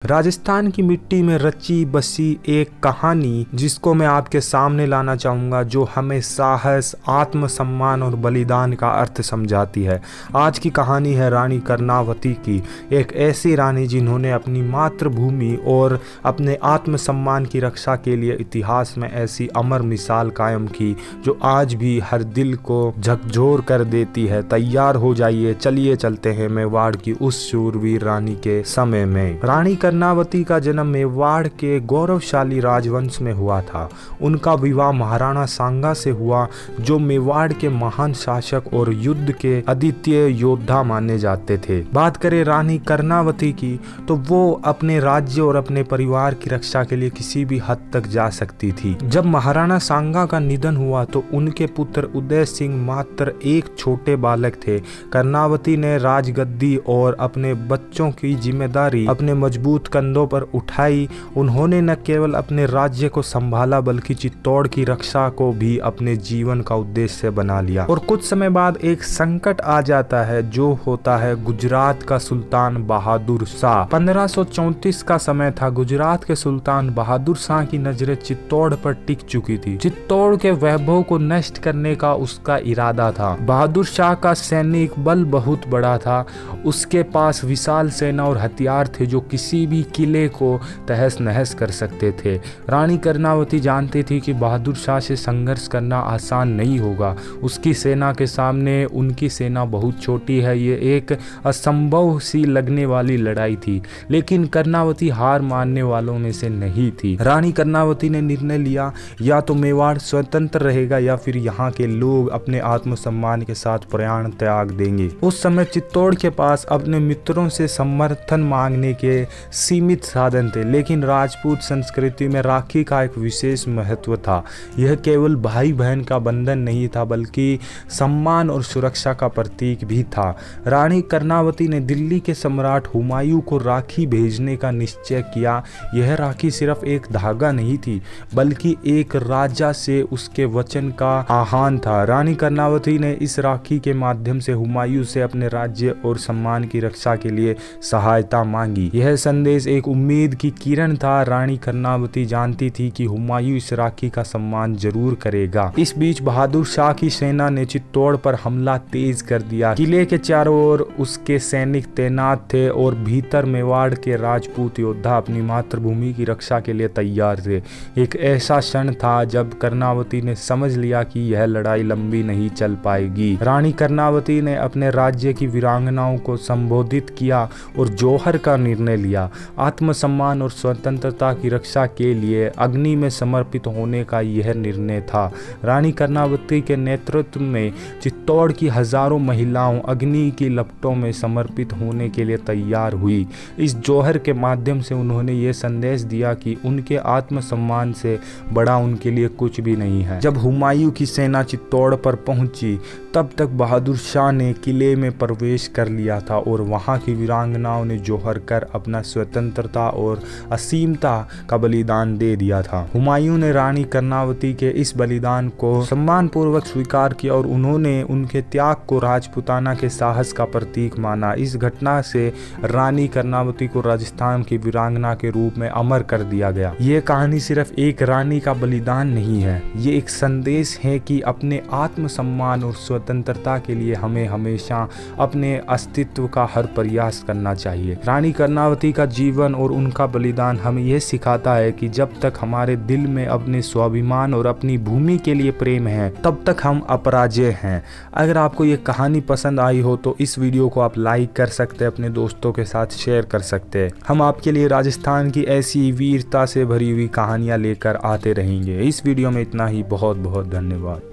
राजस्थान की मिट्टी में रची बसी एक कहानी जिसको मैं आपके सामने लाना चाहूँगा, जो हमें साहस, आत्मसम्मान और बलिदान का अर्थ समझाती है। आज की कहानी है रानी कर्णावती की, एक ऐसी रानी जिन्होंने अपनी मातृभूमि और अपने आत्मसम्मान की रक्षा के लिए इतिहास में ऐसी अमर मिसाल कायम की जो आज भी हर दिल को झकझोर कर देती है। तैयार हो जाइए, चलिए चलते हैं मेवाड़ की उस शूरवीर रानी के समय में। रानी कर्णावती का जन्म मेवाड़ के गौरवशाली राजवंश में हुआ था। उनका विवाह महाराणा सांगा से हुआ, जो मेवाड़ के महान शासक और युद्ध के अद्वितीय योद्धा माने जाते थे। बात करें रानी कर्णावती की, तो वो अपने राज्य और अपने परिवार की रक्षा के लिए किसी भी हद तक जा सकती थी। जब महाराणा सांगा का निधन हुआ तो उनके पुत्र उदय सिंह मात्र एक छोटे बालक थे। कर्णावती ने राजगद्दी और अपने बच्चों की जिम्मेदारी अपने मजबूत कंधों पर उठाई। उन्होंने न केवल अपने राज्य को संभाला बल्कि चित्तौड़ की रक्षा को भी अपने जीवन का उद्देश्य बना लिया। और कुछ समय बाद एक संकट आ जाता है, जो होता है गुजरात का सुल्तान बहादुर शाह। 1534 का समय था। गुजरात के सुल्तान बहादुर शाह की नजरें चित्तौड़ पर टिक चुकी थी। चित्तौड़ के वैभव को नष्ट करने का उसका इरादा था। बहादुर शाह का सैनिक बल बहुत बड़ा था। उसके पास विशाल सेना और हथियार थे जो किसी भी किले को तहस नहस कर सकते थे। रानी कर्णावती जानती थी कि बहादुर शाह से संघर्ष करना आसान नहीं होगा। उसकी सेना के सामने उनकी सेना बहुत छोटी है। ये एक असंभव सी लगने वाली लड़ाई थी, लेकिन कर्णावती हार मानने वालों में से नहीं थी। रानी कर्णावती ने निर्णय लिया, या तो मेवाड़ स्वतंत्र रहेगा या फिर यहाँ के लोग अपने आत्मसम्मान के साथ प्राण त्याग देंगे। उस समय चित्तौड़ के पास अपने मित्रों से समर्थन मांगने के सीमित साधन थे, लेकिन राजपूत संस्कृति में राखी का एक विशेष महत्व था। यह केवल भाई बहन का बंधन नहीं था, बल्कि सम्मान और सुरक्षा का प्रतीक भी था। रानी कर्णावती ने दिल्ली के सम्राट हुमायूं को राखी भेजने का निश्चय किया। यह राखी सिर्फ एक धागा नहीं थी, बल्कि एक राजा से उसके वचन का आह्वान था। रानी कर्णावती ने इस राखी के माध्यम से हुमायूं से अपने राज्य और सम्मान की रक्षा के लिए सहायता मांगी। यह संदेश एक उम्मीद की किरण था। रानी कर्णावती जानती थी कि हुमायूं इस राखी का सम्मान जरूर करेगा। इस बीच बहादुर शाह की सेना ने चित्तौड़ पर हमला तेज कर दिया। किले के चारों ओर उसके सैनिक तैनात थे और भीतर मेवाड़ के राजपूत योद्धा अपनी मातृभूमि की रक्षा के लिए तैयार थे। एक ऐसा क्षण था जब कर्णावती ने समझ लिया कि यह लड़ाई लंबी नहीं चल पाएगी। रानी कर्णावती ने अपने राज्य की वीरांगनाओं को संबोधित किया और जौहर का निर्णय लिया। आत्मसम्मान और स्वतंत्रता की रक्षा के लिए अग्नि में समर्पित होने का यह निर्णय था। रानी कर्णावती के नेतृत्व में चित्तौड़ की हजारों महिलाओं अग्नि की लपटों में समर्पित होने के लिए तैयार हुई। इस जौहर के माध्यम से उन्होंने ये संदेश दिया कि उनके आत्मसम्मान से बड़ा उनके लिए कुछ भी नहीं है। जब हुमायूं की सेना चित्तौड़ पर पहुंची, तब तक बहादुर शाह ने किले में प्रवेश कर लिया था और वहां की वीरांगनाओं ने जौहर कर अपना स्वतंत्रता और असीमता का बलिदान दे दिया था। हुमायूं ने रानी कर्णावती के इस बलिदान को सम्मानपूर्वक स्वीकार किया और उन्होंने उनके त्याग को राजपूताना के साहस का प्रतीक माना। इस घटना से रानी कर्णावती को राजस्थान की वीरांगना के रूप में अमर कर दिया गया। ये कहानी सिर्फ एक रानी का बलिदान नहीं है, ये एक संदेश है कि अपने आत्मसम्मान और स्वतंत्रता के लिए हमें हमेशा अपने अस्तित्व का हर प्रयास करना चाहिए। रानी कर्णावती का जीवन और उनका बलिदान हमें यह सिखाता है कि जब तक हमारे दिल में अपने स्वाभिमान और अपनी भूमि के लिए प्रेम है, तब तक हम अपराजेय हैं। अगर आपको ये कहानी पसंद आई हो तो इस वीडियो को आप लाइक कर सकते हैं, अपने दोस्तों के साथ शेयर कर सकते हैं। हम आपके लिए राजस्थान की ऐसी वीरता से भरी हुई कहानियां लेकर आते रहेंगे। इस वीडियो में इतना ही। बहुत बहुत धन्यवाद।